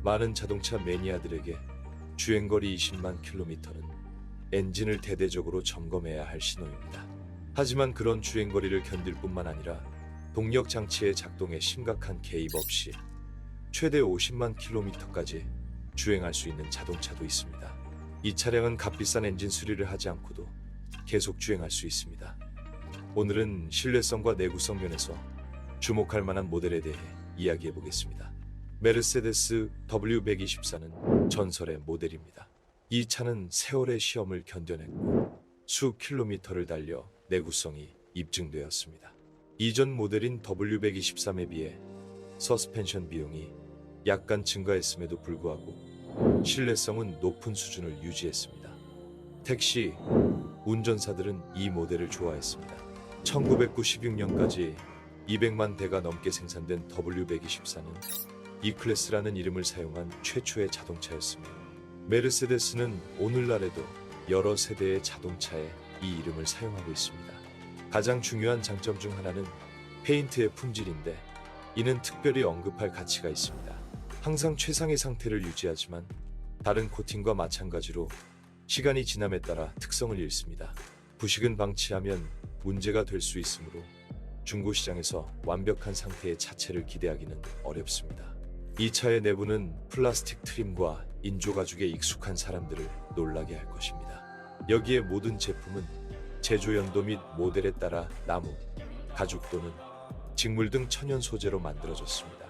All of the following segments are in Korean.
많은 자동차 매니아들에게 주행거리 20만 킬로미터는 엔진을 대대적으로 점검해야 할 신호입니다. 하지만 그런 주행거리를 견딜 뿐만 아니라 동력 장치의 작동에 심각한 개입 없이 최대 50만 킬로미터까지 주행할 수 있는 자동차도 있습니다. 이 차량은 값비싼 엔진 수리를 하지 않고도 계속 주행할 수 있습니다. 오늘은 신뢰성과 내구성 면에서 주목할 만한 모델에 대해 이야기해 보겠습니다. 메르세데스 W124는 전설의 모델입니다. 이 차는 세월의 시험을 견뎌냈고 수 킬로미터를 달려 내구성이 입증되었습니다. 이전 모델인 W123에 비해 서스펜션 비용이 약간 증가했음에도 불구하고 신뢰성은 높은 수준을 유지했습니다. 택시, 운전사들은 이 모델을 좋아했습니다. 1996년까지 200만 대가 넘게 생산된 W124는 E클래스라는 이름을 사용한 최초의 자동차였으며 메르세데스는 오늘날에도 여러 세대의 자동차에 이 이름을 사용하고 있습니다. 가장 중요한 장점 중 하나는 페인트의 품질인데 이는 특별히 언급할 가치가 있습니다. 항상 최상의 상태를 유지하지만 다른 코팅과 마찬가지로 시간이 지남에 따라 특성을 잃습니다. 부식은 방치하면 문제가 될 수 있으므로 중고시장에서 완벽한 상태의 차체를 기대하기는 어렵습니다. 이 차의 내부는 플라스틱 트림과 인조 가죽에 익숙한 사람들을 놀라게 할 것입니다. 여기에 모든 제품은 제조 연도 및 모델에 따라 나무, 가죽 또는 직물 등 천연 소재로 만들어졌습니다.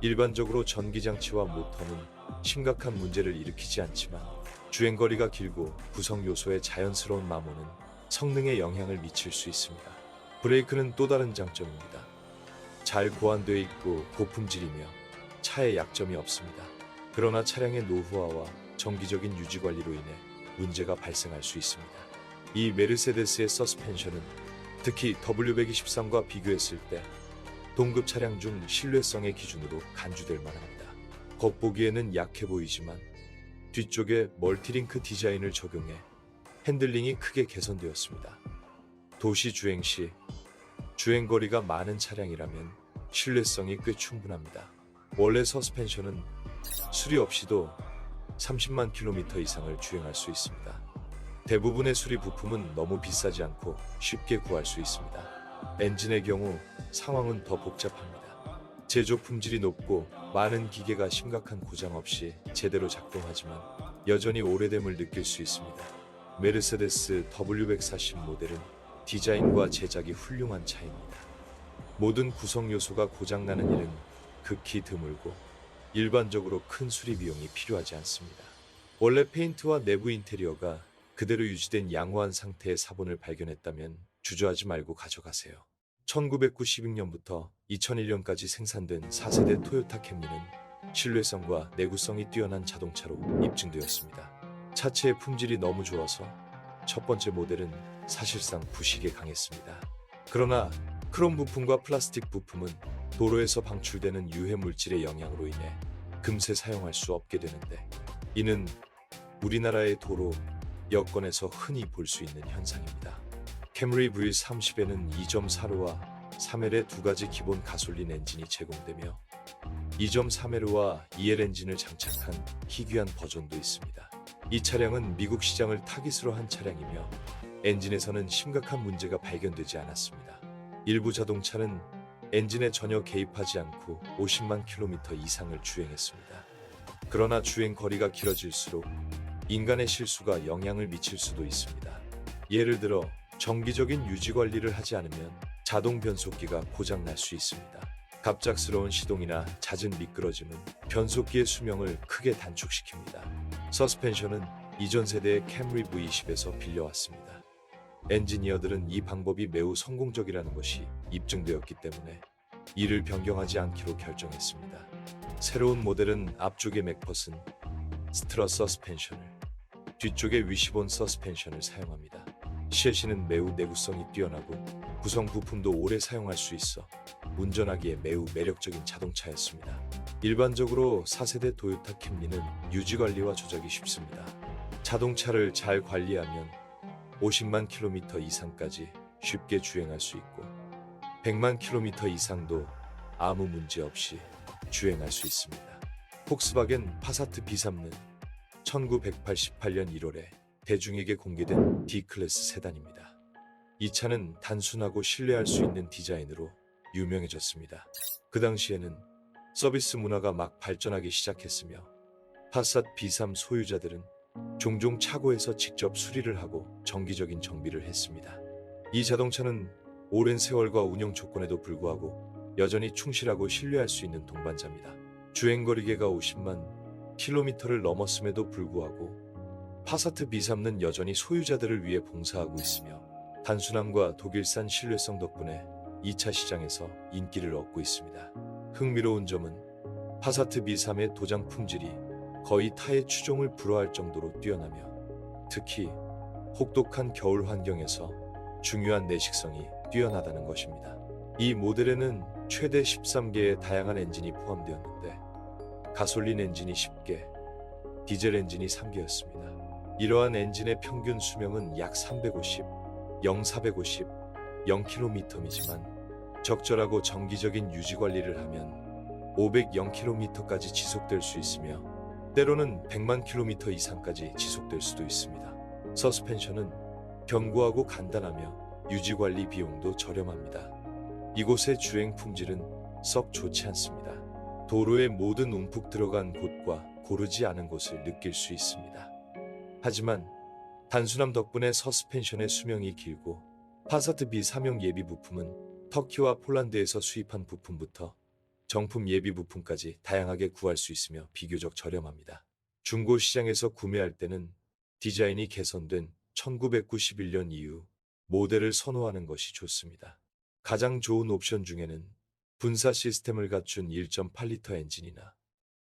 일반적으로 전기장치와 모터는 심각한 문제를 일으키지 않지만 주행거리가 길고 구성 요소의 자연스러운 마모는 성능에 영향을 미칠 수 있습니다. 브레이크는 또 다른 장점입니다. 잘 고안되어 있고 고품질이며 차에 약점이 없습니다. 그러나 차량의 노후화와 정기적인 유지 관리로 인해 문제가 발생할 수 있습니다. 이 메르세데스의 서스펜션은 특히 W123과 비교했을 때 동급 차량 중 신뢰성의 기준으로 간주될 만합니다. 겉보기에는 약해 보이지만 뒤쪽에 멀티링크 디자인을 적용해 핸들링이 크게 개선되었습니다. 도시 주행 시 주행거리가 많은 차량이라면 신뢰성이 꽤 충분합니다. 원래 서스펜션은 수리 없이도 30만 킬로미터 이상을 주행할 수 있습니다. 대부분의 수리 부품은 너무 비싸지 않고 쉽게 구할 수 있습니다. 엔진의 경우 상황은 더 복잡합니다. 제조 품질이 높고 많은 기계가 심각한 고장 없이 제대로 작동하지만 여전히 오래됨을 느낄 수 있습니다. 메르세데스 W140 모델은 디자인과 제작이 훌륭한 차입니다. 모든 구성 요소가 고장나는 일은 극히 드물고 일반적으로 큰 수리 비용이 필요하지 않습니다. 원래 페인트와 내부 인테리어가 그대로 유지된 양호한 상태의 사본을 발견했다면 주저하지 말고 가져가세요. 1996년부터 2001년까지 생산된 4세대 토요타 캠리는 신뢰성과 내구성이 뛰어난 자동차로 입증되었습니다. 차체의 품질이 너무 좋아서 첫 번째 모델은 사실상 부식에 강했습니다. 그러나 크롬 부품과 플라스틱 부품은 도로에서 방출되는 유해 물질의 영향으로 인해 금세 사용할 수 없게 되는데 이는 우리나라의 도로, 여건에서 흔히 볼 수 있는 현상입니다. 캠리 V30에는 2.4L와 3L의 두 가지 기본 가솔린 엔진이 제공되며 2.3L과 2L 엔진을 장착한 희귀한 버전도 있습니다. 이 차량은 미국 시장을 타깃으로 한 차량이며 엔진에서는 심각한 문제가 발견되지 않았습니다. 일부 자동차는 엔진에 전혀 개입하지 않고 50만 킬로미터 이상을 주행했습니다. 그러나 주행 거리가 길어질수록 인간의 실수가 영향을 미칠 수도 있습니다. 예를 들어 정기적인 유지 관리를 하지 않으면 자동 변속기가 고장 날 수 있습니다. 갑작스러운 시동이나 잦은 미끄러짐은 변속기의 수명을 크게 단축시킵니다. 서스펜션은 이전 세대의 캠리 V20에서 빌려왔습니다. 엔지니어들은 이 방법이 매우 성공적이라는 것이 입증되었기 때문에 이를 변경하지 않기로 결정했습니다. 새로운 모델은 앞쪽의 맥퍼슨 스트러 서스펜션을, 뒤쪽에 위시본 서스펜션을 사용합니다. 셰시는 매우 내구성이 뛰어나고 구성 부품도 오래 사용할 수 있어 운전하기에 매우 매력적인 자동차였습니다. 일반적으로 4세대 토요타 캠리는 유지 관리와 조작이 쉽습니다. 자동차를 잘 관리하면 50만 킬로미터 이상까지 쉽게 주행할 수 있고 100만 킬로미터 이상도 아무 문제 없이 주행할 수 있습니다. 폭스바겐 파사트 B3는 1988년 1월에 대중에게 공개된 D클래스 세단입니다. 이 차는 단순하고 신뢰할 수 있는 디자인으로 유명해졌습니다. 그 당시에는 서비스 문화가 막 발전하기 시작했으며 파사트 B3 소유자들은 종종 차고에서 직접 수리를 하고 정기적인 정비를 했습니다. 이 자동차는 오랜 세월과 운영 조건에도 불구하고 여전히 충실하고 신뢰할 수 있는 동반자입니다. 주행거리계가 50만 킬로미터를 넘었음에도 불구하고 파사트 B3는 여전히 소유자들을 위해 봉사하고 있으며 단순함과 독일산 신뢰성 덕분에 2차 시장에서 인기를 얻고 있습니다. 흥미로운 점은 파사트 B3의 도장 품질이 거의 타의 추종을 불허할 정도로 뛰어나며 특히 혹독한 겨울 환경에서 중요한 내식성이 뛰어나다는 것입니다. 이 모델에는 최대 13개의 다양한 엔진이 포함되었는데 가솔린 엔진이 10개, 디젤 엔진이 3개였습니다. 이러한 엔진의 평균 수명은 약 350, 0-450, 0km이지만 적절하고 정기적인 유지 관리를 하면 500km까지 지속될 수 있으며 때로는 100만 km 이상까지 지속될 수도 있습니다. 서스펜션은 견고하고 간단하며 유지 관리 비용도 저렴합니다. 이곳의 주행 품질은 썩 좋지 않습니다. 도로의 모든 움푹 들어간 곳과 고르지 않은 곳을 느낄 수 있습니다. 하지만 단순함 덕분에 서스펜션의 수명이 길고 파사트 B3용 예비 부품은 터키와 폴란드에서 수입한 부품부터 정품 예비 부품까지 다양하게 구할 수 있으며 비교적 저렴합니다. 중고 시장에서 구매할 때는 디자인이 개선된 1991년 이후 모델을 선호하는 것이 좋습니다. 가장 좋은 옵션 중에는 분사 시스템을 갖춘 1.8리터 엔진이나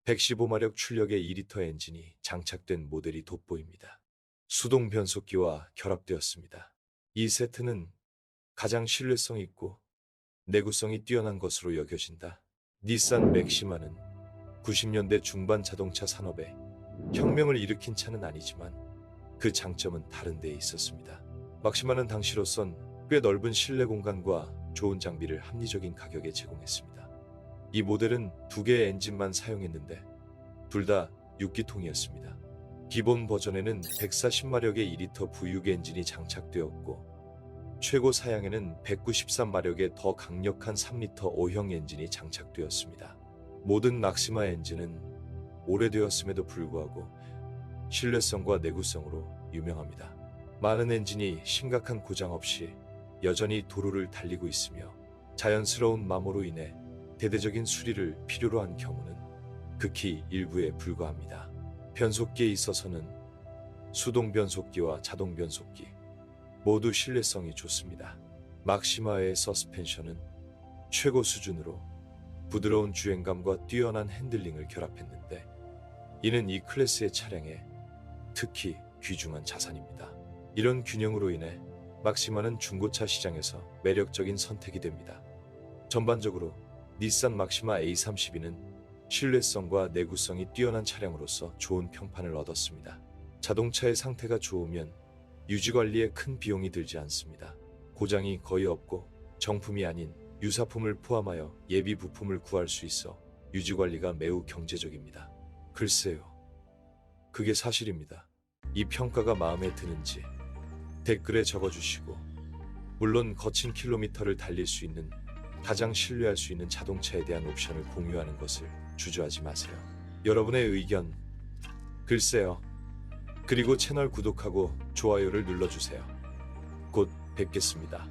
115마력 출력의 2리터 엔진이 장착된 모델이 돋보입니다. 수동 변속기와 결합되었습니다. 이 세트는 가장 신뢰성 있고 내구성이 뛰어난 것으로 여겨진다. 닛산 맥시마는 90년대 중반 자동차 산업에 혁명을 일으킨 차는 아니지만 그 장점은 다른 데에 있었습니다. 막시마는 당시로선 꽤 넓은 실내 공간과 좋은 장비를 합리적인 가격에 제공했습니다. 이 모델은 2개의 엔진만 사용했는데 둘 다 6기통이었습니다. 기본 버전에는 140마력의 2리터 V6 엔진이 장착되었고 최고 사양에는 193마력의 더 강력한 3리터 5형 엔진이 장착되었습니다. 모든 막시마 엔진은 오래되었음에도 불구하고 신뢰성과 내구성으로 유명합니다. 많은 엔진이 심각한 고장 없이 여전히 도로를 달리고 있으며 자연스러운 마모로 인해 대대적인 수리를 필요로 한 경우는 극히 일부에 불과합니다. 변속기에 있어서는 수동 변속기와 자동 변속기 모두 신뢰성이 좋습니다. 막시마의 서스펜션은 최고 수준으로 부드러운 주행감과 뛰어난 핸들링을 결합했는데 이는 이 클래스의 차량에 특히 귀중한 자산입니다. 이런 균형으로 인해 막시마는 중고차 시장에서 매력적인 선택이 됩니다. 전반적으로 닛산 막시마 A32는 신뢰성과 내구성이 뛰어난 차량으로서 좋은 평판을 얻었습니다. 자동차의 상태가 좋으면 유지관리에 큰 비용이 들지 않습니다. 고장이 거의 없고 정품이 아닌 유사품을 포함하여 예비 부품을 구할 수 있어 유지관리가 매우 경제적입니다. 글쎄요, 그게 사실입니다. 이 평가가 마음에 드는지 댓글에 적어주시고 물론 거친 킬로미터를 달릴 수 있는 가장 신뢰할 수 있는 자동차에 대한 옵션을 공유하는 것을 주저하지 마세요. 여러분의 의견 글쎄요. 그리고 채널 구독하고 좋아요를 눌러주세요. 곧 뵙겠습니다.